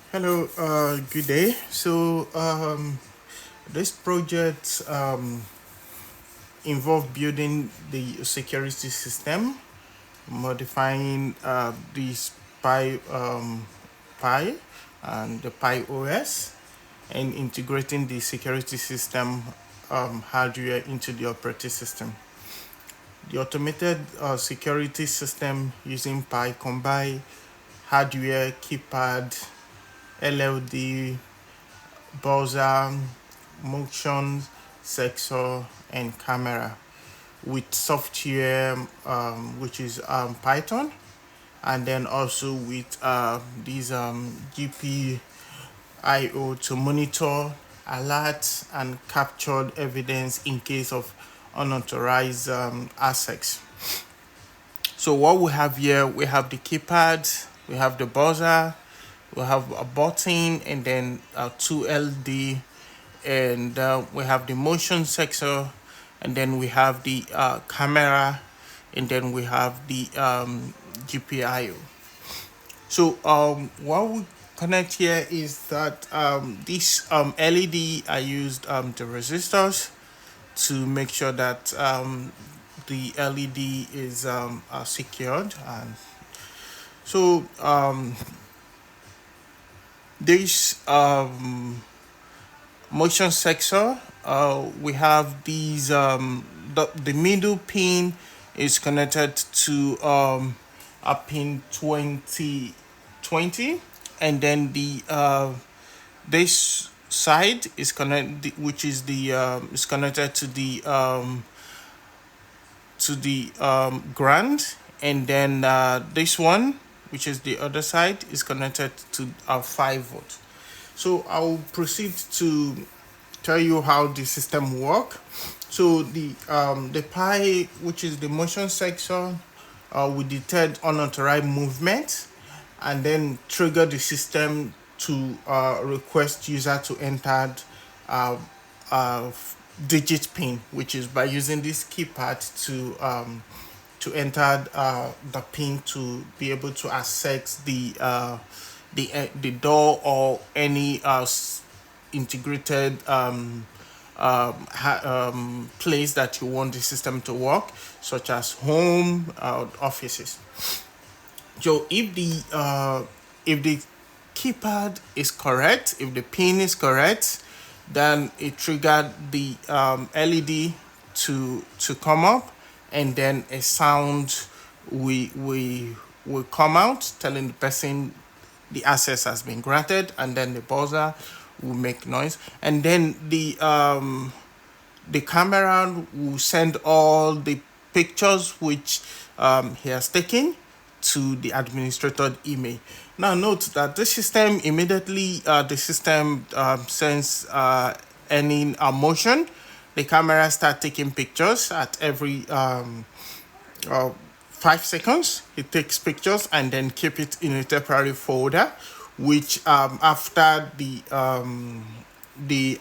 Hello, good day. This project involved building the security system, modifying this Pi and the Pi OS, and integrating the security system hardware into the operating system. The automated security system using Pi combine hardware, keypad, LLD, browser, motion sensor, and camera with software which is Python, and then also with these GPIO to monitor, alert, and captured evidence in case of unauthorized access. So what we have here, we have the keypad, we have the buzzer, we have a button, and then two LD, and we have the motion sensor, and then we have the camera, and then we have the GPIO. So what we connect here is that this LED I used the resistors to make sure that the LED is secured, and so this motion sensor, we have these the middle pin is connected to a pin 2020, and then the this side is connected, which is the is connected to the ground, and then this one, which is the other side, is connected to our 5 volt. So I'll proceed to tell you how the system work. So the Pi, which is the motion sensor, will detect unauthorized movement and then trigger the system to request user to enter uh, uh, digit pin, which is by using this keypad to enter the pin to be able to access the door or any integrated place that you want the system to work, such as home, offices. So if the keypad is correct, if the pin is correct, then it triggered the LED to come up, and then a sound will come out telling the person the access has been granted, and then the buzzer will make noise, and then the camera will send all the pictures which he has taken to the administrator email. Now note that this system immediately the system sends any motion. The camera start taking pictures at every uh, 5 seconds. It takes pictures and then keep it in a temporary folder, which after the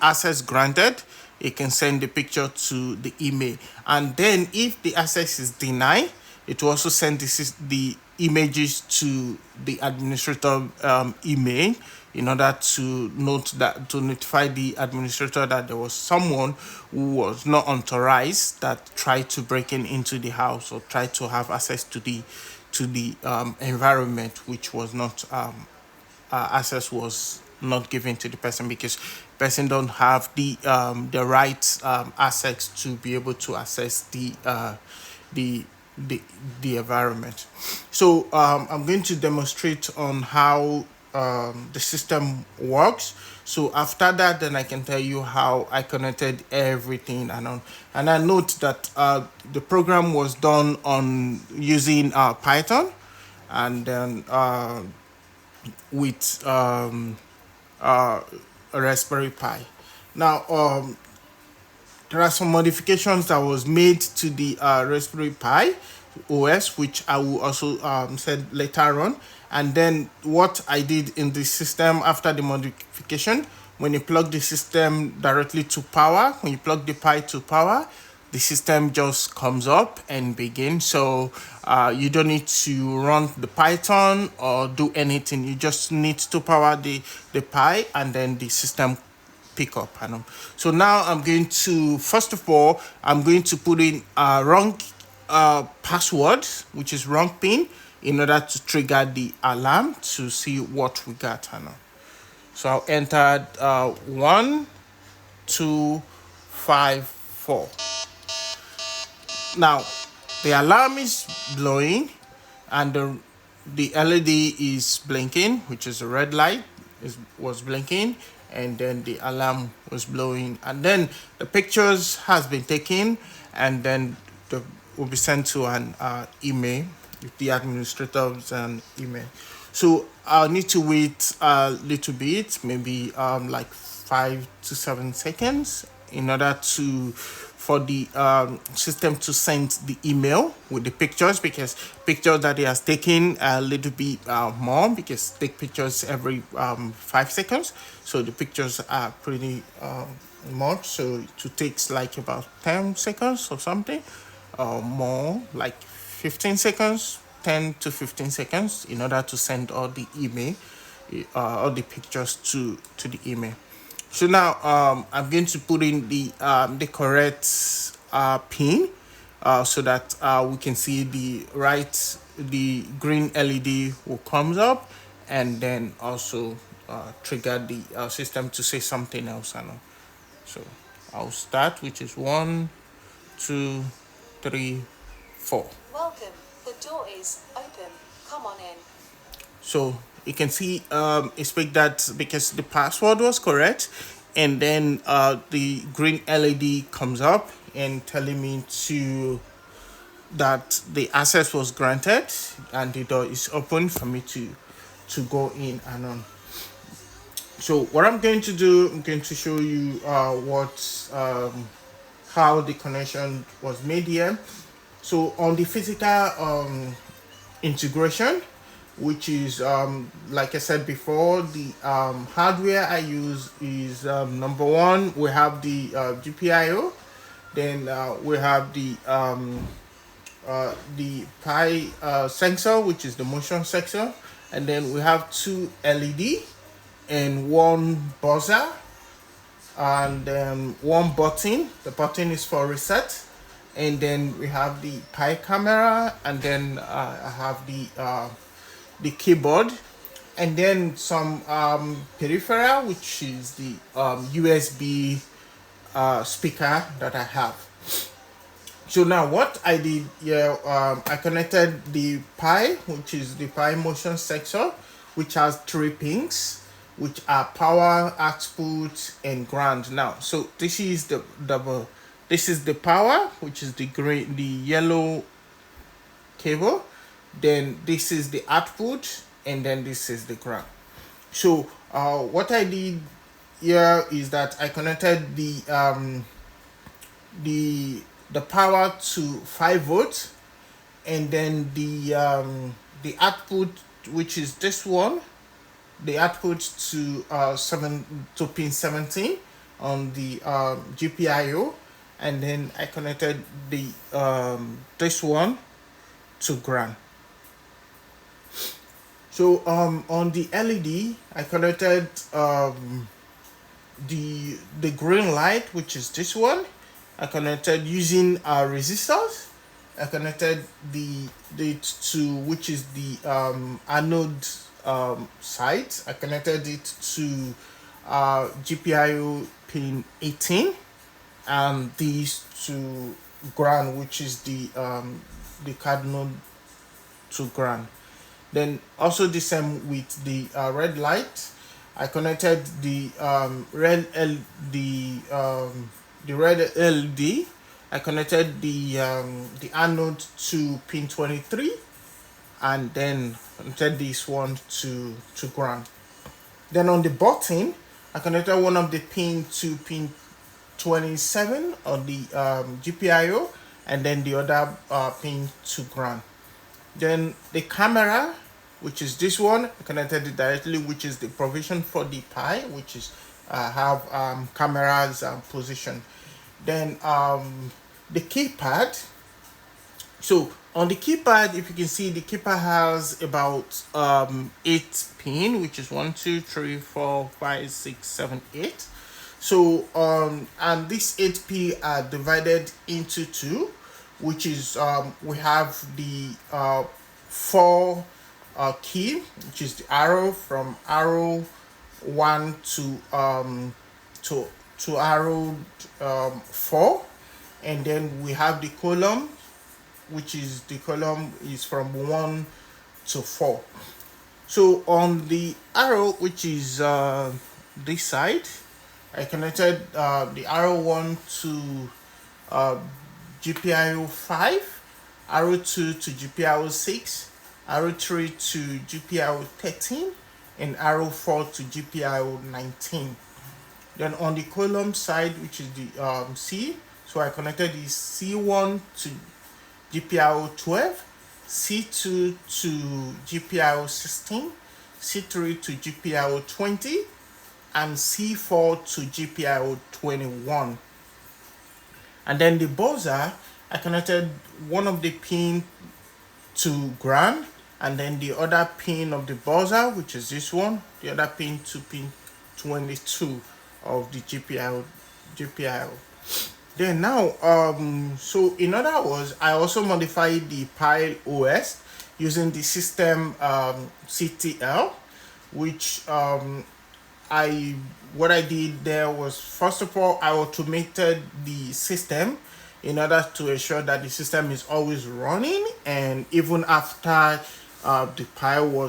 access granted, it can send the picture to the email. And then if the access is denied, it will also send the images to the administrator email in order to notify the administrator that there was someone who was not authorized that tried to break into the house or tried to have access to the environment, which was not access was not given to the person, because person don't have the right access to be able to access the the the environment. So I'm going to demonstrate on how the system works. So after that, then I can tell you how I connected everything, and I note that the program was done on using Python, and then with a Raspberry Pi. Now, there are some modifications that was made to the Raspberry Pi OS, which I will also said later on. And then what I did in the system after the modification, when you plug the system directly to power, when you plug the Pi to power, the system just comes up and begins. So you don't need to run the Python or do anything. You just need to power the Pi, and then the system pick up. So now I'm going to, first of all, I'm going to put in a wrong password, which is wrong pin, in order to trigger the alarm to see what we got. So I'll enter 1 2 5 4. Now the alarm is blowing, and the LED is blinking, which is a red light was blinking, and then the alarm was blowing, and then the pictures has been taken, and then will be sent to an email with the administrators and email. So I'll need to wait a little bit, maybe like 5 to 7 seconds, in order for the system to send the email with the pictures, because pictures that it has taken a little bit more, because take pictures every 5 seconds. So the pictures are pretty much, so it takes like about 10 seconds or something, or more, like 15 seconds, 10 to 15 seconds, in order to send all the email, all the pictures to the email. So now I'm going to put in the correct pin, so that we can see the green LED will comes up, and then also trigger the system to say something else. So I'll start, which is 1 2 3 4. Welcome. The door is open. Come on in. So you can see it's like that, because the password was correct, and then the green LED comes up and telling me that the access was granted and the door is open for me to go in and on. So what I'm going to do, I'm going to show you how the connection was made here. So on the physical integration, which is like I said before, the hardware I use is number one, we have the GPIO, then we have the PIR sensor, which is the motion sensor, and then we have 2 LED and 1 buzzer, and then 1 button. The button is for reset, and then we have the PI camera, and then I have the keyboard, and then some peripheral, which is the USB speaker that I have. So now what I did here, I connected the PI, which is the PIR Motion sensor, which has 3 pins, which are power, output, and ground. Now, so this is this is the power, which is the yellow cable. Then this is the output, and then this is the ground. So what I did here is that I connected the power to 5 volts, and then the output, which is this one, the output to pin 17 on the GPIO, and then I connected the this one to ground. So on the LED, I connected the green light, which is this one. I connected using resistors. I connected the to, which is the anode side. I connected it to GPIO pin 18, and these to ground, which is the cathode to ground. Then also the same with the red light. I connected the red LED. I connected the anode to pin 23, and then connected this one to ground. Then on the button, I connected one of the pin to pin 27 on the GPIO, and then the other pin to ground. Then the camera, which is this one, I connected it directly, which is the provision for the Pi, which is have cameras position. Then the keypad. So on the keypad, if you can see, the keypad has about 8 pin, which is 1, 2, 3, 4, 5, 6, 7, 8. So and these 8 pin are divided into two, which is we have the 4 key, which is the arrow, from arrow 1 to arrow 4, and then we have the column, which is the column is from 1 to 4. So on the arrow, which is this side, I connected the arrow 1 to GPIO 5, arrow 2 to GPIO 6, arrow 3 to GPIO 13, and arrow 4 to GPIO 19. Then on the column side, which is the C, so I connected the C1 to GPIO 12, C2 to GPIO 16, C3 to GPIO 20, and C4 to GPIO 21. And then the buzzer, I connected one of the pin to ground, and then the other pin of the buzzer, which is this one, the other pin to pin 22 of the GPIO. Then now, so in other words, I also modified the PIR OS using the system CTL, which what I did there was, first of all, I automated the system in order to ensure that the system is always running, and even after the PIR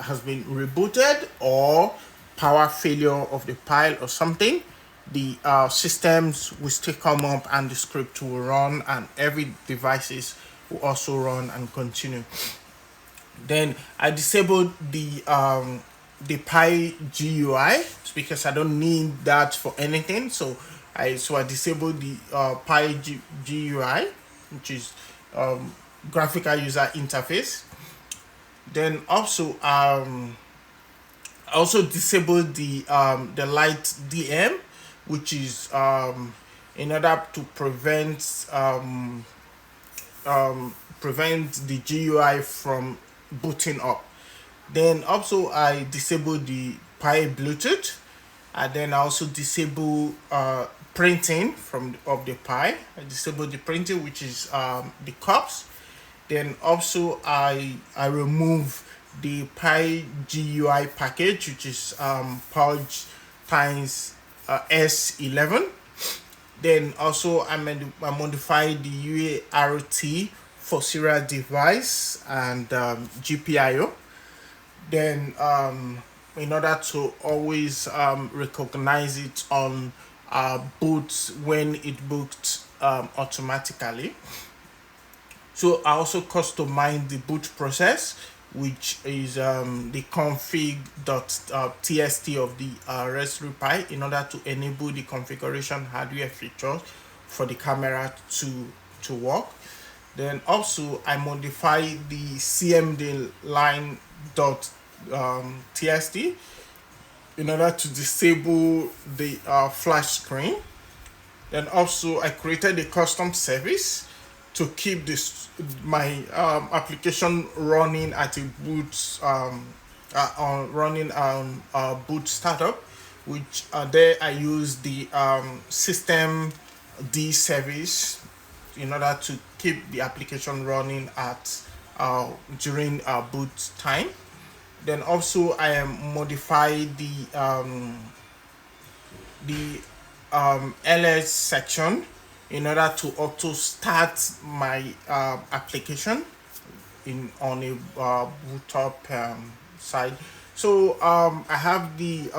has been rebooted, or power failure of the PIR or something, the systems will still come up and the script will run, and every devices will also run and continue. Then I disabled the PIR GUI because I don't need that for anything. So I disabled the PIR GUI, which is graphical user interface. Then also I also disabled the light DM, which is in order to prevent the GUI from booting up. Then also I disabled the PIR Bluetooth, and then I also disable printing of the PIR. I disabled the printing, which is the cups. Then also I remove the PIR GUI package, which is purge times S11. Then also I modified the UART for serial device and GPIO. Then in order to always recognize it on boots when it booked automatically. So I also customized the boot process, which is the config.txt of the Raspberry Pi, in order to enable the configuration hardware features for the camera to work. Then also I modified the CMD line.txt in order to disable the flash screen. Then also I created a custom service to keep my application running at a boot running on boot startup, which there I use the system D service in order to keep the application running at during boot time. Then also I am modify the LS section in order to auto start my application on a boot up side. So I have the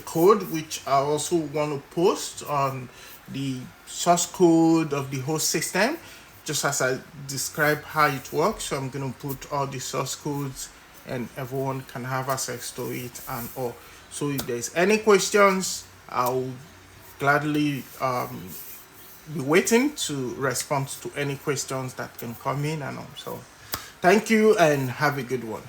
code, which I also want to post on the source code of the whole system, just as I describe how it works. So I'm going to put all the source codes and everyone can have access to it and all. So if there's any questions, I'll gladly be waiting to respond to any questions that can come in and all. So thank you and have a good one.